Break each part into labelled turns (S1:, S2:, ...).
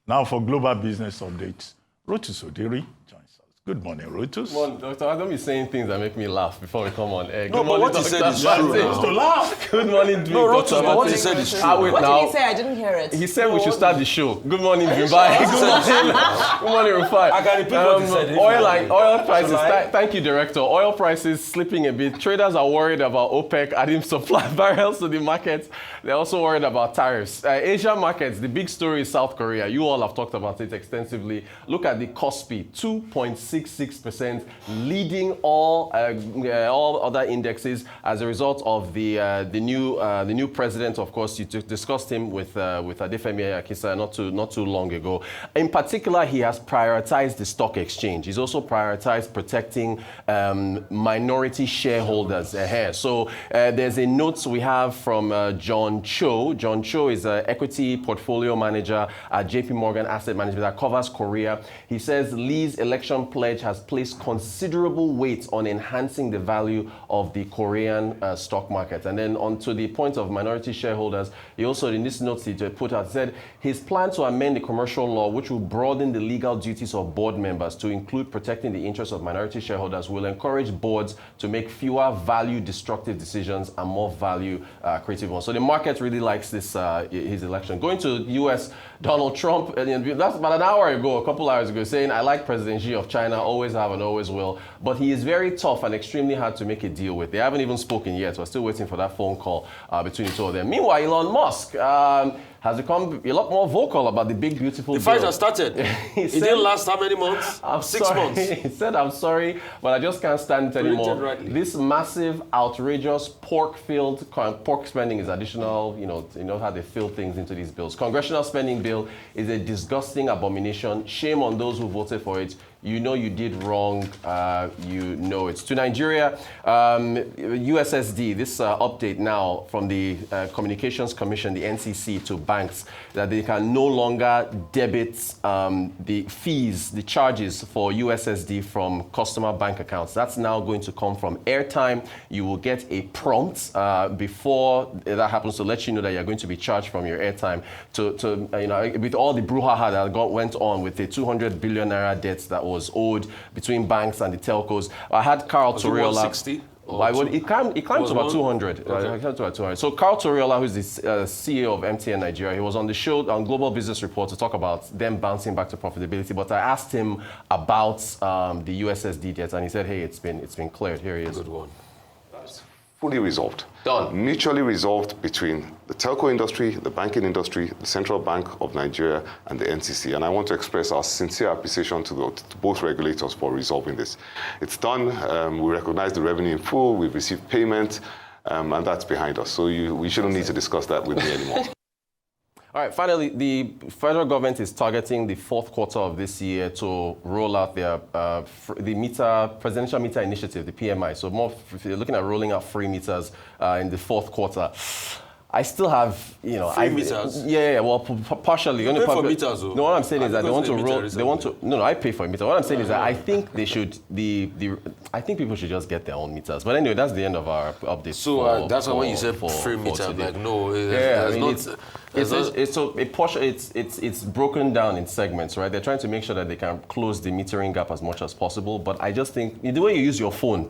S1: Now for global business updates, Rotus Oddiri joins us. Good morning, Rotus.
S2: Good morning, Doctor. I don't be saying things that make me laugh before we come on air.
S3: No, but what he said is true.
S1: To laugh.
S2: Good morning,
S3: No, Rotus,
S2: Dr.
S3: but what
S2: Martin.
S3: he said is true.
S4: What did he say? I didn't hear it.
S2: He said we should start the show. Good morning, Dubai. Good morning, Rufai.
S3: I can repeat what he said.
S2: Oil prices. Thank you, Director. Oil prices slipping a bit. Traders are worried about OPEC adding supply barrels to the markets. They're also worried about tariffs. Asia markets, the big story is South Korea. You all have talked about it extensively. Look at the Kospi, 2.66%, leading all other indexes as a result of the new president. Of course, you discussed him with Adefemi Akisa not too long ago. In particular, he has prioritized the stock exchange. He's also prioritized protecting minority shareholders. So there's a note we have from John Cho. John Cho is an equity portfolio manager at JP Morgan Asset Management that covers Korea. He says Lee's election pledge has placed considerable weight on enhancing the value of the Korean stock market. And then on to the point of minority shareholders, he also, in this note he put out, said his plan to amend the commercial law, which will broaden the legal duties of board members to include protecting the interests of minority shareholders, will encourage boards to make fewer value-destructive decisions and more value-creative ones. So the market really likes this his election. Going to the U.S., Donald Trump, that's about an hour ago, a couple hours ago, saying, I like President Xi of China, always have and always will. But he is very tough and extremely hard to make a deal with. They haven't even spoken yet. We're still waiting for that phone call between the two of them. Meanwhile, Elon Musk has become a lot more vocal about the big, beautiful
S3: The fight has started. It didn't last how many months? 6 months.
S2: He said, I'm sorry, but I just can't stand it anymore. This massive, outrageous pork spending is additional, you know how they fill things into these bills. Congressional spending bill is a disgusting abomination. Shame on those who voted for it. You know you did wrong, you know it. To Nigeria, USSD, this update now from the Communications Commission, the NCC, to banks, that they can no longer debit the fees, the charges for USSD from customer bank accounts. That's now going to come from airtime. You will get a prompt before that happens to let you know that you're going to be charged from your airtime. With all the brouhaha that went on with the 200 billion naira debts that was owed between banks and the telcos. I had Carl Toriola.
S3: 160?
S2: It climbed to about 200. Okay. So Carl Toriola, who's the CEO of MTN Nigeria, he was on the show on Global Business Report to talk about them bouncing back to profitability. But I asked him about the USSD debts, and he said, "Hey, it's been cleared. Here he is."
S3: Good one.
S5: Fully resolved.
S2: Done.
S5: Mutually resolved between the telco industry, the banking industry, the Central Bank of Nigeria, and the NCC. And I want to express our sincere appreciation to both regulators for resolving this. It's done. We recognize the revenue in full. We've received payment, and that's behind us. So we shouldn't need to discuss that with me anymore.
S2: All right, finally, the federal government is targeting the fourth quarter of this year to roll out their presidential meter initiative, the PMI. So if you're looking at rolling out free meters in the fourth quarter. I still have,
S3: free meters?
S2: Yeah, well, partially.
S3: You pay for meters, though.
S2: No, what I'm saying is that they want to roll, No, I pay for a meter. What I'm saying is that I think they should, I think people should just get their own meters. But anyway, that's the end of our update.
S3: So that's why when you said free meter, I'm like, no,
S2: it's broken down in segments, right? They're trying to make sure that they can close the metering gap as much as possible. But I just think the way you use your phone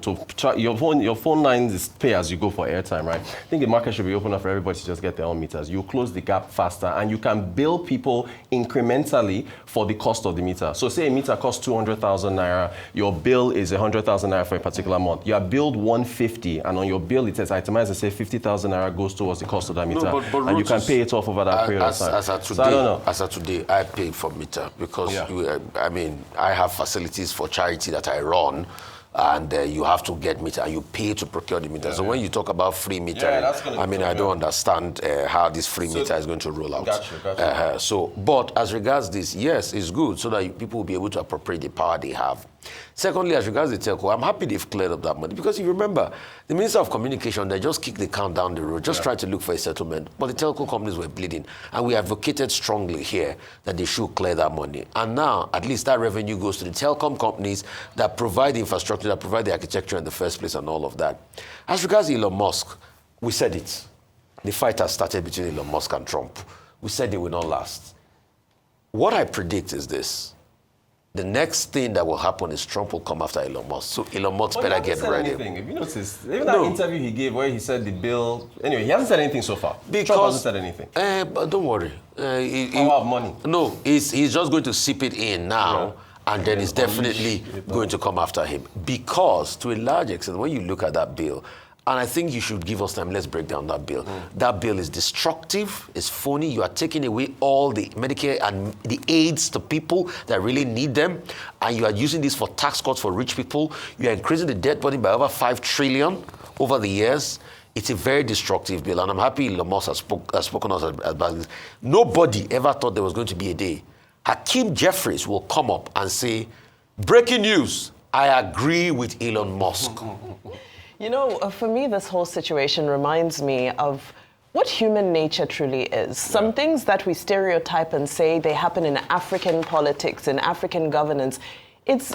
S2: your phone lines is pay as you go for airtime, right? I think the market should be open up for everybody to just get their own meters. You close the gap faster, and you can bill people incrementally for the cost of the meter. So say a meter costs 200,000 naira, your bill is 100,000 naira for a particular month. You are billed 150, and on your bill it says itemized and say 50,000 naira goes towards the cost of that meter, and you can pay it off over that period of time.
S3: As of today, I pay for meter because I have facilities for charity that I run. And you have to get meter, and you pay to procure the meter. So when you talk about free metering, I don't understand how this free meter is going to roll out.
S2: Gotcha.
S3: But as regards this, yes, it's good so that people will be able to appropriate the power they have. Secondly, as regards the telco, I'm happy they've cleared up that money because if you remember, the Minister of Communication, they just kicked the can down the road, just tried to look for a settlement. But the telco companies were bleeding. And we advocated strongly here that they should clear that money. And now, at least that revenue goes to the telecom companies that provide the infrastructure, that provide the architecture in the first place and all of that. As regards Elon Musk, we said it. The fight has started between Elon Musk and Trump. We said it will not last. What I predict is this. The next thing that will happen is Trump will come after Elon Musk. So Elon Musk better get ready.
S2: Anything. If you notice, even that interview he gave where he said the bill... Anyway, he hasn't said anything so far. Trump hasn't said anything.
S3: But don't worry.
S2: Power of money.
S3: No, he's just going to sip it in now, and then he's definitely going to come after him. Because, to a large extent, when you look at that bill, and I think you should give us time, let's break down that bill. That bill is destructive, it's phony. You are taking away all the Medicare and the aids to people that really need them, and you are using this for tax cuts for rich people. You are increasing the debt burden by over $5 trillion over the years. It's a very destructive bill, and I'm happy Elon Musk has spoken us about this. Nobody ever thought there was going to be a day Hakeem Jeffries will come up and say, breaking news, I agree with Elon Musk.
S4: You know, for me, this whole situation reminds me of what human nature truly is. Some things that we stereotype and say they happen in African politics, in African governance.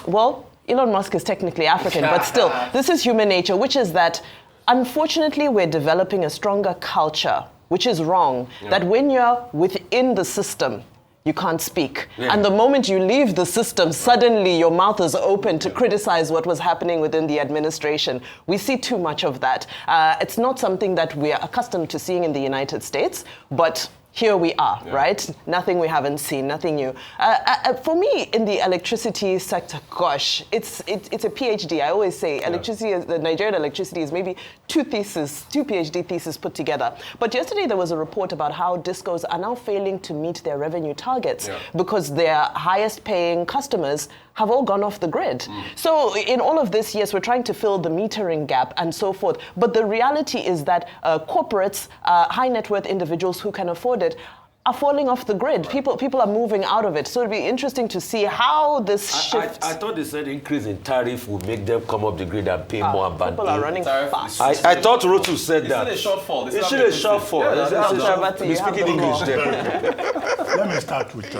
S4: Well, Elon Musk is technically African, but still, this is human nature, which is that, unfortunately, we're developing a stronger culture, which is wrong, that when you're within the system, you can't speak. And the moment you leave the system, suddenly your mouth is open to criticize what was happening within the administration. We see too much of that. It's not something that we are accustomed to seeing in the United States, but here we are, right? Nothing we haven't seen, nothing new. For me, in the electricity sector, gosh, it's a PhD. I always say electricity, the Nigerian electricity is maybe two PhD theses put together. But yesterday there was a report about how discos are now failing to meet their revenue targets because their highest paying customers have all gone off the grid. So in all of this, yes, we're trying to fill the metering gap and so forth. But the reality is that corporates, high net worth individuals who can afford it, are falling off the grid. People are moving out of it. So it'll be interesting to see how this shifts.
S3: I thought they said increase in tariff would make them come up the grid and pay more.
S4: People are running fast.
S3: I thought Rotus said that.
S2: It's still a shortfall.
S3: It's still a shortfall. We're speaking English there.
S1: Let me start with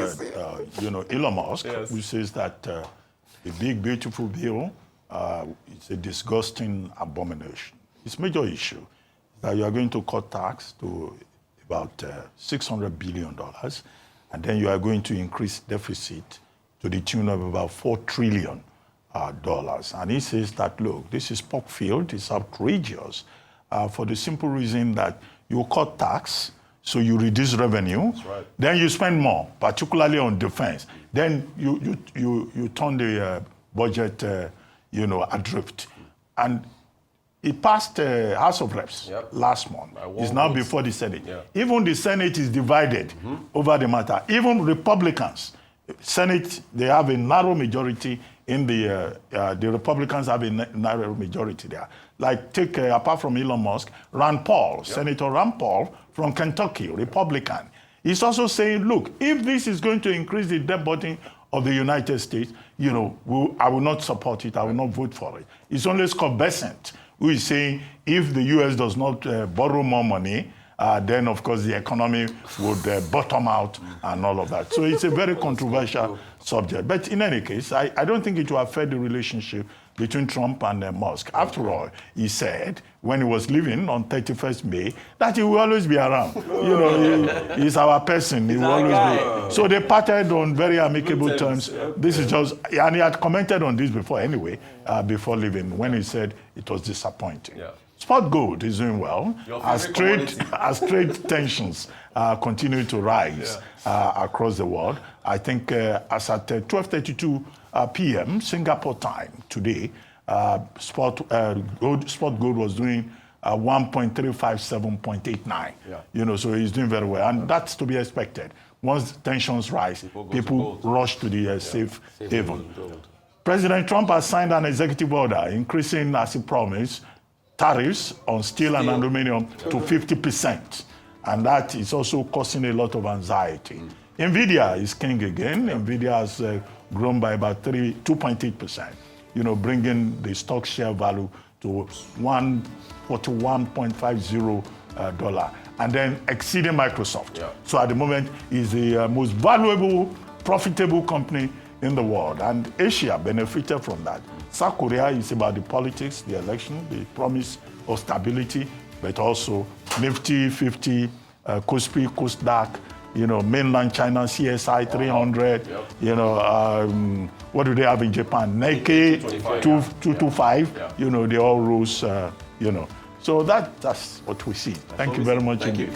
S1: Elon Musk, who says that the big, beautiful bill is a disgusting abomination. His major issue is that you are going to cut tax to about $600 billion, and then you are going to increase deficit to the tune of about $4 trillion. And he says that, look, this is pork field, it's outrageous, for the simple reason that you cut tax, so you reduce revenue, then you spend more, particularly on defense. Then you turn the budget, adrift. And it passed House of Reps last month. It's now before the Senate. Even the Senate is divided over the matter. Even Republicans, Senate, they have a narrow majority in the Republicans have a narrow majority there. Like take, apart from Elon Musk, Rand Paul, Senator Rand Paul from Kentucky, Republican. He's also saying, look, if this is going to increase the debt burden of the United States, I will not support it, I will not vote for it. It's only Scott Bessent who is saying if the U.S. does not borrow more money, then, of course, the economy would bottom out and all of that. So it's a very controversial subject. But in any case, I don't think it will affect the relationship between Trump and Musk. After all, he said when he was leaving on 31st May that he will always be around. He's our person. He will always be. So they parted on very amicable terms. This is just, and he had commented on this before anyway, before leaving, when he said it was disappointing. Spot gold is doing well as trade tensions continue to rise across the world. I think as at 12:32 p.m. Singapore time today, spot gold was doing 1.357.89. So he's doing very well, and that's to be expected. Once tensions rise, people rush to the safe haven. President Trump has signed an executive order increasing, as he promised, tariffs on steel and aluminum to 50%. And that is also causing a lot of anxiety. NVIDIA is king again. NVIDIA has grown by about 2.8%, bringing the stock share value to $141.50, and then exceeding Microsoft. So at the moment, is the most valuable, profitable company in the world. And Asia benefited from that. South Korea is about the politics, the election, the promise of stability, but also Nifty 50, Kospi, Kosdaq, You know, mainland China, CSI 300.
S2: Yep.
S1: You know, what do they have in Japan? Nikkei 225. You know, they all rose, you know. So that's what we see. Thank you very much.
S2: Thank you.